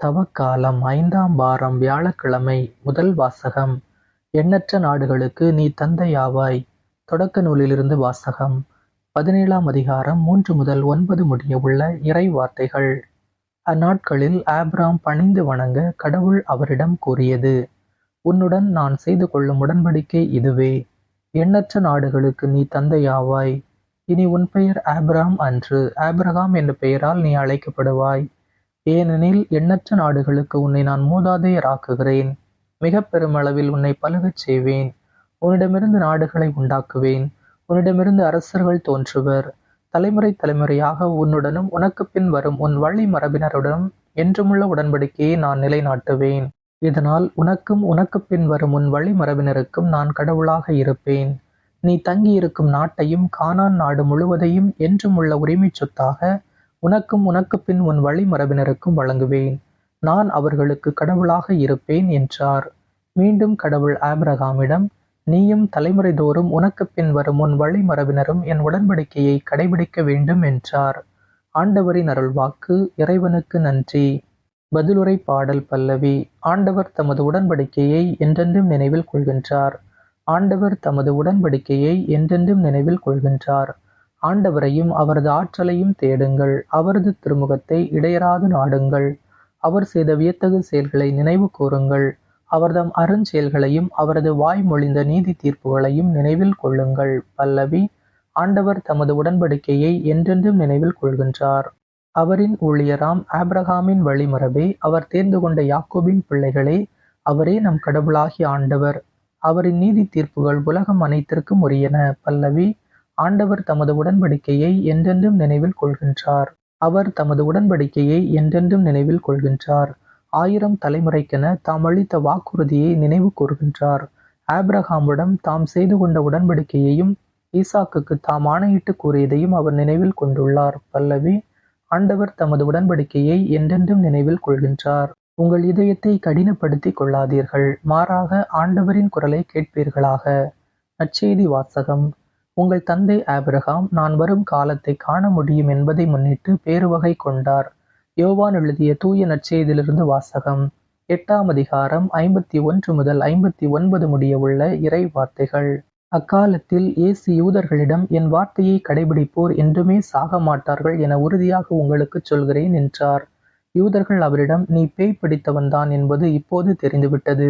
தவக்காலம் 5ஆம் வாரம் வியாழக்கிழமை. முதல் வாசகம். எண்ணற்ற நாடுகளுக்கு நீ தந்தையாவாய். தொடக்க நூலிலிருந்து வாசகம். 17ஆம் அதிகாரம் 3 முதல் 9 முடிய உள்ள இறை வார்த்தைகள். அந்நாட்களில் ஆபிராம் பணிந்து வணங்க கடவுள் அவரிடம் கூறியது: உன்னுடன் நான் செய்து கொள்ளும் உடன்படிக்கை இதுவே. எண்ணற்ற நாடுகளுக்கு நீ தந்தையாவாய். இனி உன் பெயர் ஆபிராம் அன்று, ஆபிரகாம் என்ற பெயரால் நீ அழைக்கப்படுவாய். ஏனெனில் எண்ணற்ற நாடுகளுக்கு உன்னை நான் மூதாதையராக்குகிறேன். மிகப் பெருமளவில் உன்னை பலுகச் செய்வேன். உன்னிடமிருந்து நாடுகளை உண்டாக்குவேன். உன்னிடமிருந்து அரசர்கள் தோன்றுவர். தலைமுறை தலைமுறையாக உன்னுடனும் உனக்குப் பின் வரும் உன் வழி மரபினருடனும் என்றுமுள்ள உடன்படிக்கையை நான் நிலைநாட்டுவேன். இதனால் உனக்கும் உனக்குப் பின் வரும் உன் வழி மரபினருக்கும் நான் கடவுளாக இருப்பேன். நீ தங்கியிருக்கும் நாட்டையும் கானான் நாடு முழுவதையும் என்றுமுள்ள உரிமைச் சொத்தாக உனக்கும் உனக்குப் பின் உன் வழி மரபினருக்கும் வழங்குவேன். நான் அவர்களுக்கு கடவுளாக இருப்பேன் என்றார். மீண்டும் கடவுள் ஆபிரகாமிடம், நீயும் தலைமுறை தோறும் உனக்குப் பின் வரும் உன் வழி மரபினரும் என் உடன்படிக்கையை கடைபிடிக்க வேண்டும் என்றார். ஆண்டவரின் அருள்வாக்கு. இறைவனுக்கு நன்றி. பதிலுரை பாடல் பல்லவி. ஆண்டவர் தமது உடன்படிக்கையை என்றென்றும் நினைவில் கொள்கின்றார். ஆண்டவர் தமது உடன்படிக்கையை என்றென்றும் நினைவில் கொள்கின்றார். ஆண்டவரையும் அவரது ஆற்றலையும் தேடுங்கள். அவரது திருமுகத்தை இடையராது நாடுங்கள். அவர் செய்த வியத்தகு செயல்களை நினைவு கூறுங்கள். அவர்தம் அருஞ்செயல்களையும் அவரது வாய்மொழிந்த நீதி தீர்ப்புகளையும் நினைவில் கொள்ளுங்கள். பல்லவி. ஆண்டவர் தமது உடன்படிக்கையை என்றென்றும் நினைவில் கொள்கின்றார். அவரின் ஊழியராம் ஆபிரகாமின் வழிமரபே, அவர் தேர்ந்து கொண்ட யாக்கோபின் பிள்ளைகளே, அவரே நம் கடவுளாகிய ஆண்டவர். அவரின் நீதி தீர்ப்புகள் உலகம் அனைத்திற்கும் உரியன. பல்லவி. ஆண்டவர் தமது உடன்படிக்கையை என்றென்றும் நினைவில் கொள்கின்றார். அவர் தமது உடன்படிக்கையை என்றென்றும் நினைவில் கொள்கின்றார். 1000 தலைமுறைக்கென தாம் அளித்த வாக்குறுதியை நினைவு கூர்கின்றார். ஆபிரகாமுடன் தாம் செய்து கொண்ட உடன்படிக்கையையும் ஈசாக்குக்கு தாம் ஆணையிட்டு கூறியதையும் அவர் நினைவில் கொண்டுள்ளார். பல்லவி. ஆண்டவர் தமது உடன்படிக்கையை என்றென்றும் நினைவில் கொள்கின்றார். உங்கள் இதயத்தை கடினப்படுத்திக் கொள்ளாதீர்கள், மாறாக ஆண்டவரின் குரலை கேட்பீர்களாக. நற்செய்தி வாசகம். உங்கள் தந்தை ஆபிரகாம் நான் வரும் காலத்தை காண முடியும் என்பதை முன்னிட்டு பேருவகை கொண்டார். யோவான் எழுதிய தூய நற்செய்தியிலிருந்து வாசகம். 8ஆம் அதிகாரம் 51 முதல் 59 முடிய உள்ள இறை வார்த்தைகள். அக்காலத்தில் இயேசு யூதர்களிடம், என் வார்த்தையை கடைபிடிப்போர் என்றுமே சாக மாட்டார்கள் என உறுதியாக உங்களுக்கு சொல்கிறேன் என்றார். யூதர்கள் அவரிடம், நீ பேய் பிடித்தவன்தான் என்பது இப்போது தெரிந்துவிட்டது.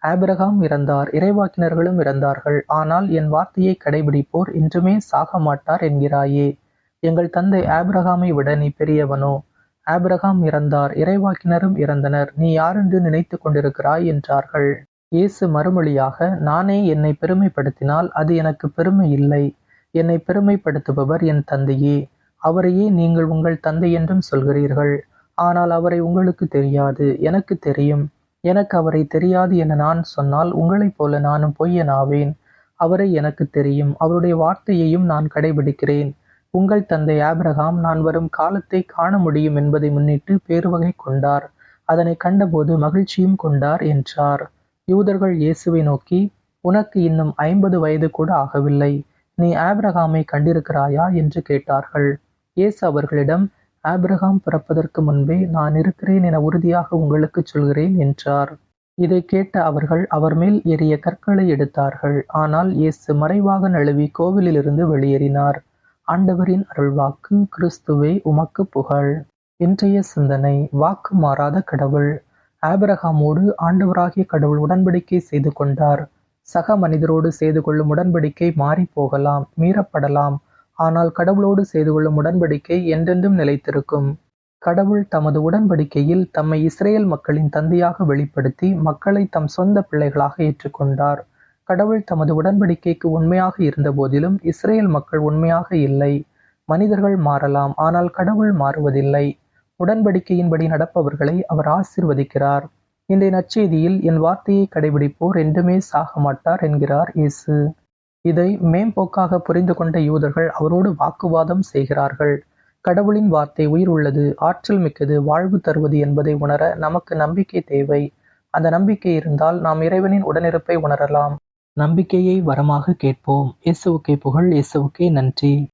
ஆபிரகாம் இறந்தார், இறைவாக்கினர்களும் இறந்தார்கள். ஆனால் என் வார்த்தையை கடைபிடிப்போர் என்றுமே சாக மாட்டார் என்கிறாயே. எங்கள் தந்தை ஆபிரகாமை விட நீ பெரியவனோ? ஆபிரகாம் இறந்தார், இறைவாக்கினரும் இறந்தனர். நீ யாரென்று நினைத்து கொண்டிருக்கிறாய் என்றார்கள். இயேசு மறுமொழியாக, நானே என்னை பெருமைப்படுத்தினால் அது எனக்கு பெருமை இல்லை. என்னை பெருமைப்படுத்துபவர் என் தந்தையே. அவரையே நீங்கள் உங்கள் தந்தை என்றும் சொல்கிறீர்கள். ஆனால் அவரை உங்களுக்கு தெரியாது, எனக்கு தெரியும். எனக்கு அவரை தெரியாது என நான் சொன்னால் உங்களைப் போல நானும் பொய்யனாவேன். அவரை எனக்கு தெரியும், அவருடைய வார்த்தையையும் நான் கடைபிடிக்கிறேன். உங்கள் தந்தை ஆபிரகாம் நான் வரும் காலத்தை காண முடியும் என்பதை முன்னிட்டு பேருவகை கொண்டார். அதனை கண்டபோது மகிழ்ச்சியும் கொண்டார் என்றார். யூதர்கள் இயேசுவை நோக்கி, உனக்கு இன்னும் 50 வயது கூட ஆகவில்லை. நீ ஆபிரகாமை கண்டிருக்கிறாயா என்று கேட்டார்கள். இயேசு அவர்களிடம், ஆபிரகாம் பிறப்பதற்கு முன்பே நான் இருக்கிறேன் என உறுதியாக உங்களுக்கு சொல்கிறேன் என்றார். இதை கேட்ட அவர்கள் அவர் மேல் எறிய கற்களை எடுத்தார்கள். ஆனால் இயேசு மறைவாக நழுவி கோவிலிலிருந்து வெளியேறினார். ஆண்டவரின் அருள்வாக்கு. கிறிஸ்துவே உமக்கு புகழ். இன்றைய சிந்தனை. வாக்கு மாறாத கடவுள். ஆபிரகாமோடு ஆண்டவராகிய கடவுள் உடன்படிக்கை செய்து கொண்டார். சக மனிதரோடு செய்து கொள்ளும் உடன்படிக்கை மாறி போகலாம், மீறப்படலாம். ஆனால் கடவுளோடு செய்து கொள்ளும் உடன்படிக்கை என்றென்றும் நிலைத்திருக்கும். கடவுள் தமது உடன்படிக்கையில் தம்மை இஸ்ரேல் மக்களின் தந்தையாக வெளிப்படுத்தி மக்களை தம் சொந்த பிள்ளைகளாக ஏற்றுக்கொண்டார். கடவுள் தமது உடன்படிக்கைக்கு உண்மையாக இருந்த போதிலும் இஸ்ரேல் மக்கள் உண்மையாக இல்லை. மனிதர்கள் மாறலாம், ஆனால் கடவுள் மாறுவதில்லை. உடன்படிக்கையின்படி நடப்பவர்களை அவர் ஆசீர்வதிக்கிறார். இன்றைய நற்செய்தியில், என் வார்த்தையை கடைபிடிப்போர் என்றுமே சாக மாட்டார் என்கிறார் இயேசு. இதை மேம்போக்காக புரிந்து கொண்ட யூதர்கள் அவரோடு வாக்குவாதம் செய்கிறார்கள். கடவுளின் வார்த்தை உயிர் உள்ளது, ஆற்றல் மிக்கது, வாழ்வு தருவது என்பதை உணர நமக்கு நம்பிக்கை தேவை. அந்த நம்பிக்கை இருந்தால் நாம் இறைவனின் உடனிருப்பை உணரலாம். நம்பிக்கையை வரமாக கேட்போம். இயேசுவுக்கே புகழ். இயேசுவுக்கே நன்றி.